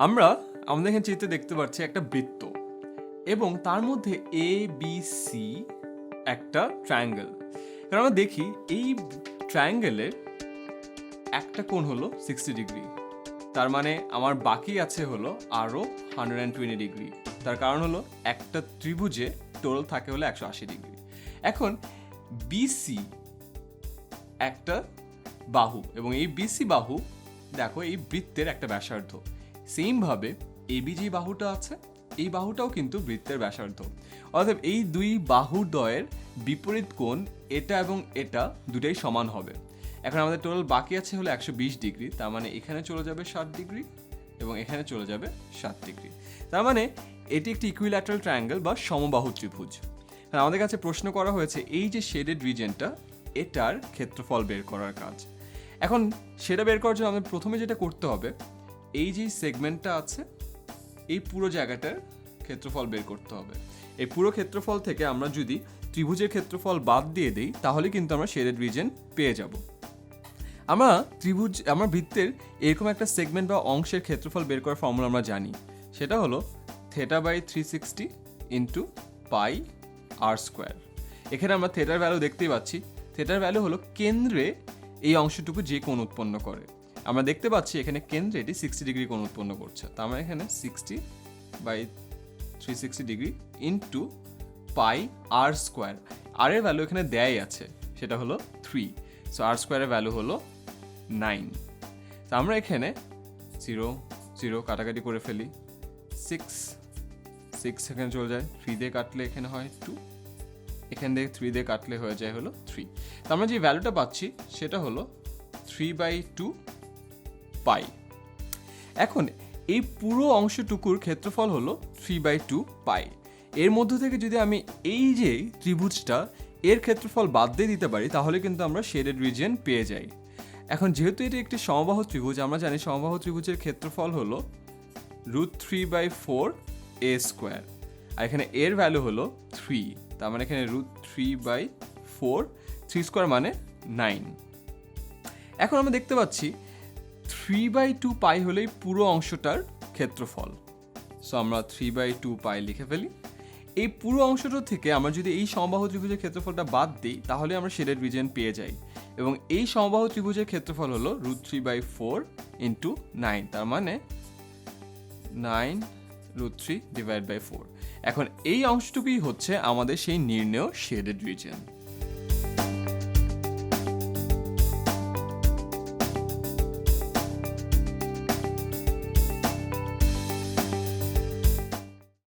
আমরা আমাদের এখানে চিত্রে দেখতে পাচ্ছি একটা বৃত্ত এবং তার মধ্যে এ বি সি একটা ট্রায়াঙ্গেল। কারণ আমরা দেখি এই ট্রায়াঙ্গেলের একটা কোণ হলো 60 ডিগ্রি, তার মানে আমার বাকি আছে হলো আরও 120 ডিগ্রি। তার কারণ হলো একটা ত্রিভুজে টোটাল থাকে হলো 180 ডিগ্রি। এখন বিসি একটা বাহু এবং এই বিসি বাহু দেখো এই বৃত্তের একটা ব্যাসার্ধ। সেমভাবে এবি যে বাহুটা আছে এই বাহুটাও কিন্তু বৃত্তের ব্যাসার্ধ। অর্থাৎ এই দুই বাহুদ্বয়ের বিপরীত কোণ এটা এবং এটা দুটাই সমান হবে। এখন আমাদের টোটাল বাকি আছে হলো 120 ডিগ্রি, তার মানে এখানে চলে যাবে 60 ডিগ্রি এবং এখানে চলে যাবে 60 ডিগ্রি। তার মানে এটি একটি ইকুইল্যাটারাল ট্রায়াঙ্গেল বা সমবাহু ত্রিভুজ। আমাদের কাছে প্রশ্ন করা হয়েছে এই যে শেডেড রিজিয়নটা এটার ক্ষেত্রফল বের করার কাজ। এখন সেটা বের করার জন্য আমাদের প্রথমে যেটা করতে হবে, এই যে সেগমেন্টটা আছে এই পুরো জায়গাটার ক্ষেত্রফল বের করতে হবে। এই পুরো ক্ষেত্রফল থেকে আমরা যদি ত্রিভুজের ক্ষেত্রফল বাদ দিয়ে দিই তাহলে কিন্তু আমরা শেডেড রিজিয়ন পেয়ে যাব। আমরা বৃত্তের এরকম একটা সেগমেন্ট বা অংশের ক্ষেত্রফল বের করার ফর্মুলা আমরা জানি, সেটা হলো θ/360 ইন্টু পাই আর স্কোয়ার। এখানে আমরা থেটার ভ্যালু দেখতেই পাচ্ছি। থেটার ভ্যালু হলো কেন্দ্রে এই অংশটুকু যে কোণ উৎপন্ন করে। আমরা দেখতে পাচ্ছি এখানে কেন্দ্রে এটি 60 ডিগ্রি কোণ উৎপন্ন করছে, তার মানে এখানে 60/360 ডিগ্রি ইন্টু পাই আর স্কোয়ার। আর এর ভ্যালু এখানে দেয়াই আছে, সেটা হলো 3। সো আর স্কোয়ারের ভ্যালু হলো 9। তো আমরা এখানে 0 0 কাটাকাটি করে ফেলি, 6 এখানে চলে যায়, 3 দিয়ে কাটলে এখানে হয় 2, এখান থেকে 3 দিয়ে কাটলে হয়ে যায় হলো 3। তো আমরা যে ভ্যালুটা পাচ্ছি সেটা হলো 3/2 পাই। এখন এই পুরো অংশটুকুর ক্ষেত্রফল হলো 3/2 পাই। এর মধ্য থেকে যদি আমি এই যে ত্রিভুজটা এর ক্ষেত্রফল বাদ দিয়ে দিতে পারি তাহলে কিন্তু আমরা শেডেড রিজিয়ন পেয়ে যাই। এখন যেহেতু এটি একটি সমবাহু ত্রিভুজ, আমরা জানি সমবাহু ত্রিভুজের ক্ষেত্রফল হলো √3/4 a স্কোয়ার, আর এখানে এর ভ্যালু হলো 3, তার মানে এখানে √3/4, 3 স্কোয়ার মানে 9। এখন আমরা দেখতে পাচ্ছি 3/2 পাই হলো এই পুরো অংশটার ক্ষেত্রফল। সো আমরা 3/2 পাই লিখে ফেলি। এই পুরো অংশটা থেকে আমরা যদি এই সমবাহু ত্রিভুজের ক্ষেত্রফলটা বাদ দিই তাহলে আমরা শেডেড রিজিয়ন পেয়ে যাই, এবং এই সমবাহু ত্রিভুজের ক্ষেত্রফল হলো √3/4 ইন্টু 9, তার মানে 9√3/4। এখন এই অংশটুকুই হচ্ছে আমাদের সেই নির্ণেয় শেডেড রিজিয়ন।